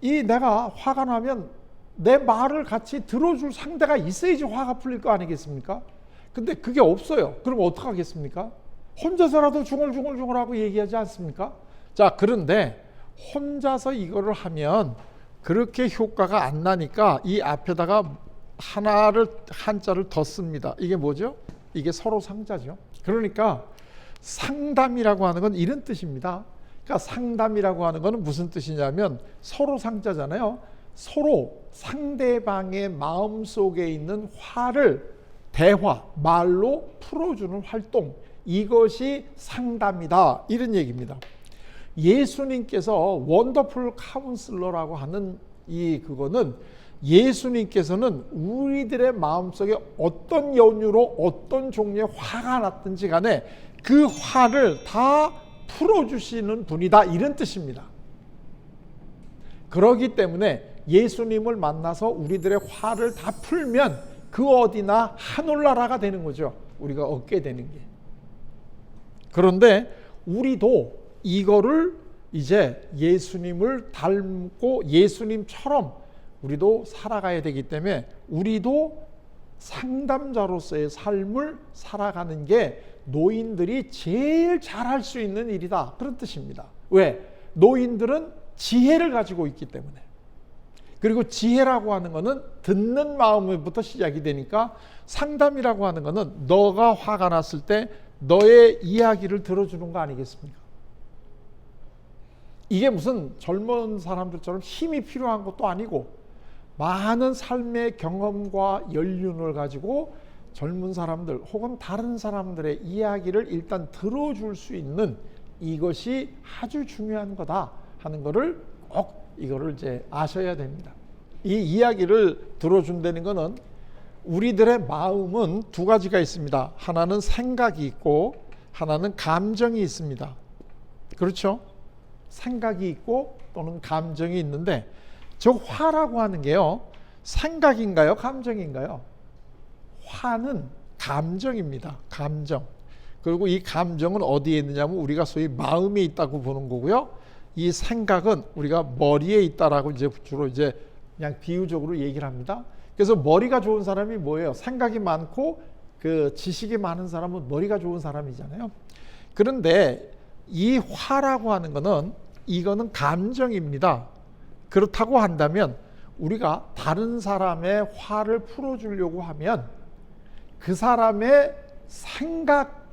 이 내가 화가 나면 내 말을 같이 들어줄 상대가 있어야지 화가 풀릴 거 아니겠습니까? 근데 그게 없어요. 그럼 어떡하겠습니까? 혼자서라도 중얼중얼중얼하고 얘기하지 않습니까? 자, 그런데 혼자서 이거를 하면 그렇게 효과가 안 나니까 이 앞에다가 한자를 더 씁니다. 이게 뭐죠? 이게 서로 상자죠. 그러니까 상담이라고 하는 건 이런 뜻입니다. 그러니까 상담이라고 하는 거는 무슨 뜻이냐면 서로 상자잖아요. 서로 상대방의 마음속에 있는 화를 대화, 말로 풀어주는 활동, 이것이 상담이다, 이런 얘기입니다. 예수님께서 원더풀 카운슬러라고 하는 그거는 예수님께서는 우리들의 마음속에 어떤 연유로 어떤 종류의 화가 났든지 간에 그 화를 다 풀어주시는 분이다, 이런 뜻입니다. 그렇기 때문에 예수님을 만나서 우리들의 화를 다 풀면 그 어디나 하늘나라가 되는 거죠. 우리가 얻게 되는 게. 그런데 우리도 이거를 이제 예수님을 닮고 예수님처럼 우리도 살아가야 되기 때문에 우리도 상담자로서의 삶을 살아가는 게 노인들이 제일 잘할 수 있는 일이다, 그런 뜻입니다. 왜? 노인들은 지혜를 가지고 있기 때문에. 그리고 지혜라고 하는 거는 듣는 마음부터 시작이 되니까 상담이라고 하는 거는 너가 화가 났을 때 너의 이야기를 들어주는 거 아니겠습니까? 이게 무슨 젊은 사람들처럼 힘이 필요한 것도 아니고 많은 삶의 경험과 연륜을 가지고 젊은 사람들 혹은 다른 사람들의 이야기를 일단 들어줄 수 있는 이것이 아주 중요한 거다 하는 거를 꼭 이거를 이제 아셔야 됩니다. 이 이야기를 들어준다는 거는 우리들의 마음은 두 가지가 있습니다. 하나는 생각이 있고 하나는 감정이 있습니다. 그렇죠? 생각이 있고 또는 감정이 있는데 저 화라고 하는 게요, 생각인가요? 감정인가요? 화는 감정입니다. 감정. 그리고 이 감정은 어디에 있느냐면 우리가 소위 마음에 있다고 보는 거고요. 이 생각은 우리가 머리에 있다라고 이제 주로 이제 그냥 비유적으로 얘기를 합니다. 그래서 머리가 좋은 사람이 뭐예요? 생각이 많고 그 지식이 많은 사람은 머리가 좋은 사람이잖아요. 그런데 이 화라고 하는 거는 이거는 감정입니다. 그렇다고 한다면 우리가 다른 사람의 화를 풀어주려고 하면 그 사람의 생각,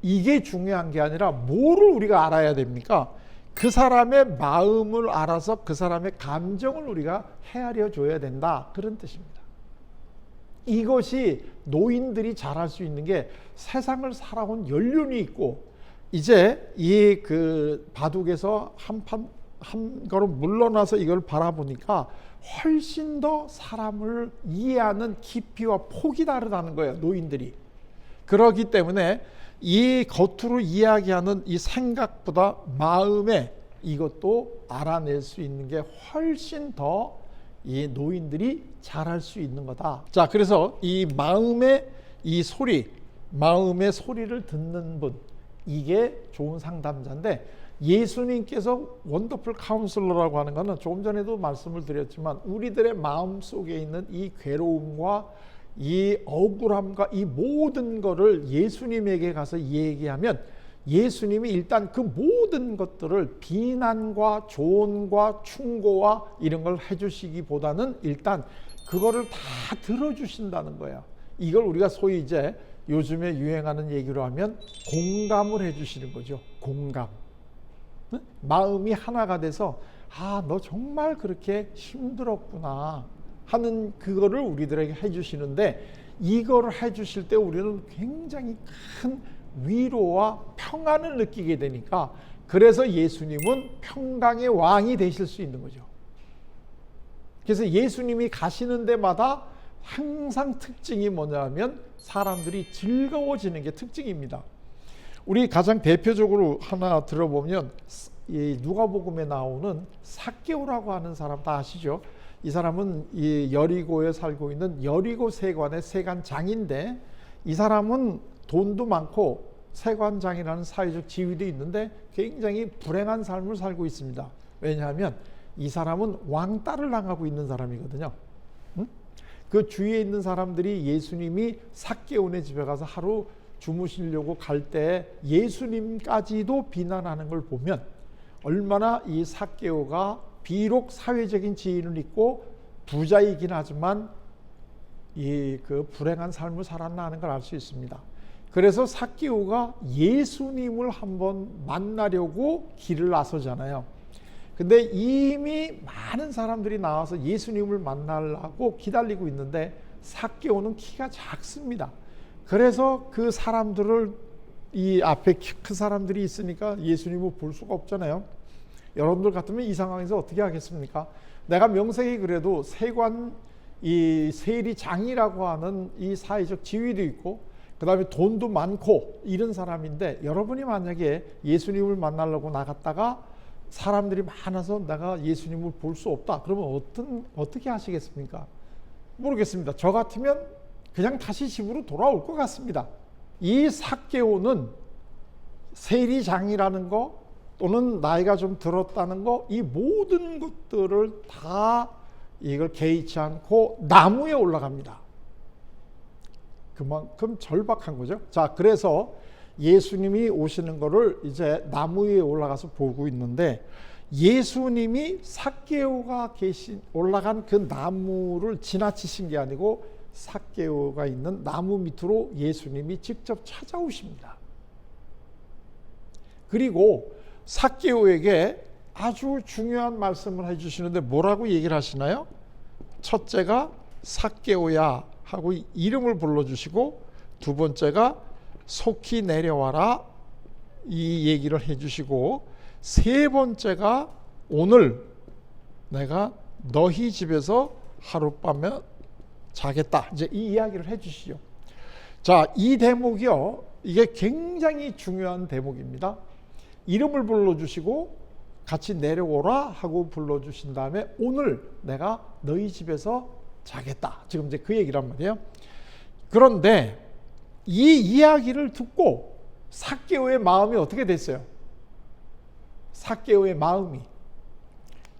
이게 중요한 게 아니라 뭐를 우리가 알아야 됩니까? 그 사람의 마음을 알아서 그 사람의 감정을 우리가 헤아려 줘야 된다, 그런 뜻입니다. 이것이 노인들이 잘할 수 있는 게 세상을 살아온 연륜이 있고 이제 이 그 바둑에서 한 걸음 물러나서 이걸 바라보니까 훨씬 더 사람을 이해하는 깊이와 폭이 다르다는 거예요, 노인들이. 그렇기 때문에 이 겉으로 이야기하는 이 생각보다 마음에 이것도 알아낼 수 있는 게 훨씬 더 이 노인들이 잘할 수 있는 거다. 자, 그래서 이 마음의 이 소리, 마음의 소리를 듣는 분, 이게 좋은 상담자인데 예수님께서 원더풀 카운슬러라고 하는 것은 조금 전에도 말씀을 드렸지만 우리들의 마음 속에 있는 이 괴로움과 이 억울함과 이 모든 것을 예수님에게 가서 얘기하면 예수님이 일단 그 모든 것들을 비난과 조언과 충고와 이런 걸 해주시기보다는 일단 그거를 다 들어주신다는 거예요. 이걸 우리가 소위 이제 요즘에 유행하는 얘기로 하면 공감을 해주시는 거죠. 공감. 마음이 하나가 돼서 아, 너 정말 그렇게 힘들었구나 하는 그거를 우리들에게 해주시는데 이거를 해주실 때 우리는 굉장히 큰 위로와 평안을 느끼게 되니까 그래서 예수님은 평강의 왕이 되실 수 있는 거죠. 그래서 예수님이 가시는 데마다 항상 특징이 뭐냐면 사람들이 즐거워지는 게 특징입니다. 우리 가장 대표적으로 하나 들어보면 이 누가복음에 나오는 삭개오라고 하는 사람 다 아시죠? 이 사람은 이 여리고에 살고 있는 여리고 세관의 세관장인데 이 사람은 돈도 많고 세관장이라는 사회적 지위도 있는데 굉장히 불행한 삶을 살고 있습니다. 왜냐하면 이 사람은 왕따를 당하고 있는 사람이거든요. 응? 그 주위에 있는 사람들이 예수님이 삭개오네 집에 가서 하루 주무시려고 갈 때 예수님까지도 비난하는 걸 보면 얼마나 이 삭개오가 비록 사회적인 지위는 있고 부자이긴 하지만 이 그 불행한 삶을 살았나 하는 걸 알 수 있습니다. 그래서 삭개오가 예수님을 한번 만나려고 길을 나서잖아요. 근데 이미 많은 사람들이 나와서 예수님을 만나려고 기다리고 있는데 삭개오는 키가 작습니다. 그래서 그 사람들을 이 앞에 키 큰 사람들이 있으니까 예수님을 볼 수가 없잖아요. 여러분들 같으면 이 상황에서 어떻게 하겠습니까? 내가 명색이 그래도 세관 이 세리장이라고 하는 이 사회적 지위도 있고 그 다음에 돈도 많고 이런 사람인데 여러분이 만약에 예수님을 만나려고 나갔다가 사람들이 많아서 내가 예수님을 볼 수 없다 그러면 어떻게 하시겠습니까? 모르겠습니다. 저 같으면 그냥 다시 집으로 돌아올 것 같습니다. 이 삭개오는 세리장이라는 거 또는 나이가 좀 들었다는 거 이 모든 것들을 다 이걸 개의치 않고 나무에 올라갑니다. 그만큼 절박한 거죠. 자, 그래서 예수님이 오시는 거를 이제 나무 위에 올라가서 보고 있는데 예수님이 삭개오가 올라간 그 나무를 지나치신 게 아니고 삭개오가 있는 나무 밑으로 예수님이 직접 찾아오십니다. 그리고 삭개오에게 아주 중요한 말씀을 해주시는데 뭐라고 얘기를 하시나요? 첫째가 삭개오야 하고 이름을 불러주시고 두 번째가 속히 내려와라 이 얘기를 해주시고 세 번째가 오늘 내가 너희 집에서 하룻밤에 자겠다 이제 이 이야기를 해주시죠. 자, 이 대목이요 이게 굉장히 중요한 대목입니다. 이름을 불러주시고 같이 내려오라 하고 불러주신 다음에 오늘 내가 너희 집에서 자겠다. 지금 이제 그 얘기란 말이에요. 그런데 이 이야기를 듣고 삭개오의 마음이 어떻게 됐어요? 삭개오의 마음이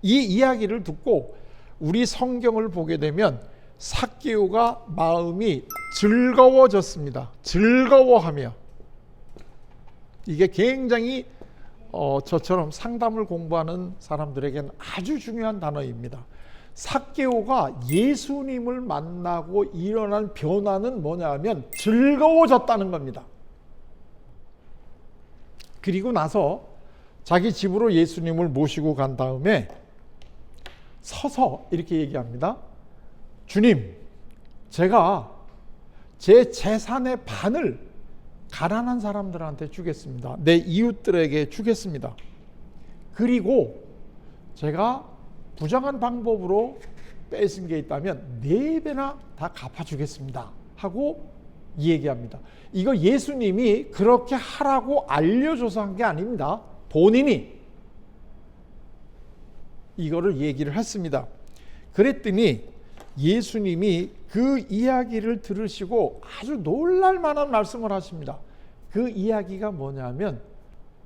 이 이야기를 듣고 우리 성경을 보게 되면 삭개오가 마음이 즐거워졌습니다. 즐거워하며 이게 굉장히 저처럼 상담을 공부하는 사람들에게는 아주 중요한 단어입니다. 삭개오가 예수님을 만나고 일어난 변화는 뭐냐 하면 즐거워졌다는 겁니다. 그리고 나서 자기 집으로 예수님을 모시고 간 다음에 서서 이렇게 얘기합니다. 주님, 제가 제 재산의 반을 가난한 사람들한테 주겠습니다. 내 이웃들에게 주겠습니다. 그리고 제가 부정한 방법으로 뺏은 게 있다면 4배나 다 갚아주겠습니다 하고 얘기합니다. 이거 예수님이 그렇게 하라고 알려줘서 한 게 아닙니다. 본인이 이거를 얘기를 했습니다. 그랬더니 예수님이 그 이야기를 들으시고 아주 놀랄 만한 말씀을 하십니다. 그 이야기가 뭐냐면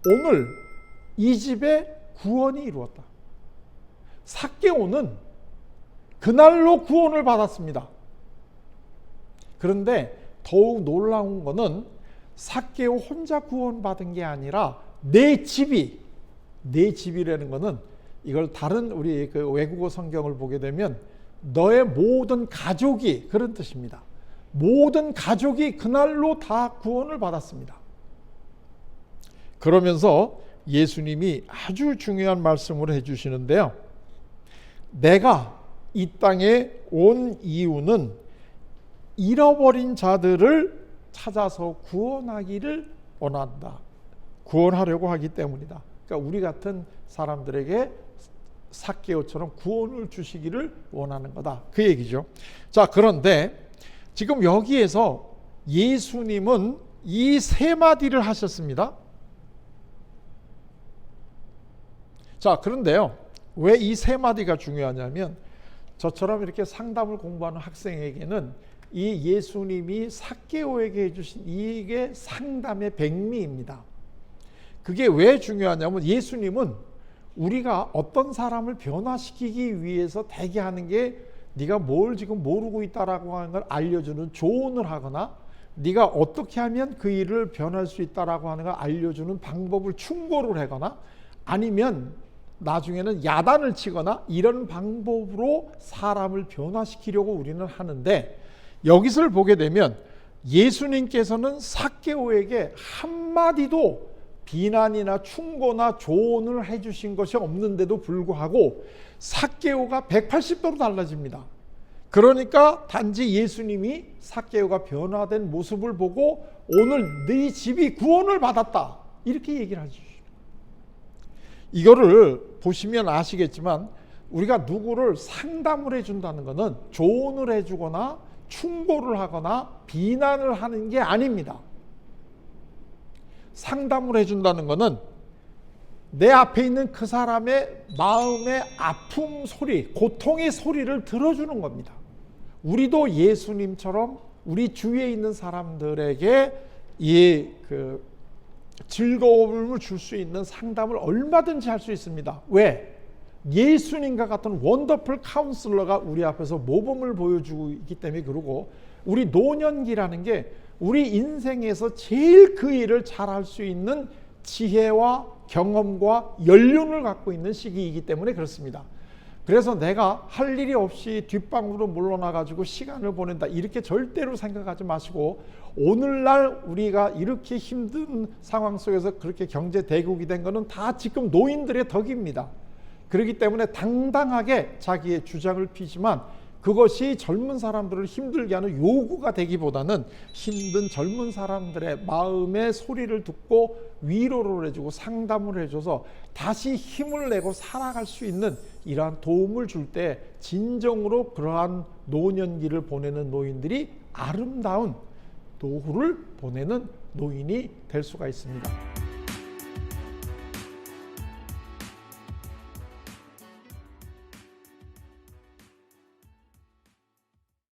오늘 이 집에 구원이 이루었다. 삭개오는 그날로 구원을 받았습니다. 그런데 더욱 놀라운 것은 삭개오 혼자 구원받은 게 아니라 내 집이라는 것은 이걸 다른 우리 그 외국어 성경을 보게 되면 너의 모든 가족이 그런 뜻입니다. 모든 가족이 그날로 다 구원을 받았습니다. 그러면서 예수님이 아주 중요한 말씀을 해주시는데요. 내가 이 땅에 온 이유는 잃어버린 자들을 찾아서 구원하기를 원한다. 구원하려고 하기 때문이다. 그러니까 우리 같은 사람들에게 삭개오처럼 구원을 주시기를 원하는 거다. 그 얘기죠. 자, 그런데 지금 여기에서 예수님은 이 세 마디를 하셨습니다. 자, 그런데요. 왜 이 세 마디가 중요하냐면 저처럼 이렇게 상담을 공부하는 학생에게는 이 예수님이 삭개오에게 해주신 이게 상담의 백미입니다. 그게 왜 중요하냐면 예수님은 우리가 어떤 사람을 변화시키기 위해서 대기하는 게 네가 뭘 지금 모르고 있다라고 하는 걸 알려주는 조언을 하거나 네가 어떻게 하면 그 일을 변할 수 있다라고 하는 걸 알려주는 방법을 충고를 하거나 아니면 나중에는 야단을 치거나 이런 방법으로 사람을 변화시키려고 우리는 하는데, 여기서 보게 되면 예수님께서는 삭개오에게 한마디도 비난이나 충고나 조언을 해주신 것이 없는데도 불구하고 삭개오가 180도로 달라집니다. 그러니까 단지 예수님이 삭개오가 변화된 모습을 보고 오늘 네 집이 구원을 받았다 이렇게 얘기를 하죠. 이거를 보시면 아시겠지만 우리가 누구를 상담을 해준다는 것은 조언을 해주거나 충고를 하거나 비난을 하는 게 아닙니다. 상담을 해준다는 것은 내 앞에 있는 그 사람의 마음의 아픔 소리, 고통의 소리를 들어주는 겁니다. 우리도 예수님처럼 우리 주위에 있는 사람들에게 즐거움을 줄 수 있는 상담을 얼마든지 할 수 있습니다. 왜? 예수님과 같은 원더풀 카운슬러가 우리 앞에서 모범을 보여주고 있기 때문에. 그러고 우리 노년기라는 게 우리 인생에서 제일 그 일을 잘할 수 있는 지혜와 경험과 연륜을 갖고 있는 시기이기 때문에 그렇습니다. 그래서 내가 할 일이 없이 뒷방으로 물러나가지고 시간을 보낸다 이렇게 절대로 생각하지 마시고, 오늘날 우리가 이렇게 힘든 상황 속에서 그렇게 경제 대국이 된 것은 다 지금 노인들의 덕입니다. 그렇기 때문에 당당하게 자기의 주장을 피지만 그것이 젊은 사람들을 힘들게 하는 요구가 되기보다는 힘든 젊은 사람들의 마음의 소리를 듣고 위로를 해주고 상담을 해줘서 다시 힘을 내고 살아갈 수 있는 이러한 도움을 줄 때 진정으로 그러한 노년기를 보내는 노인들이 아름다운 노후를 보내는 노인이 될 수가 있습니다.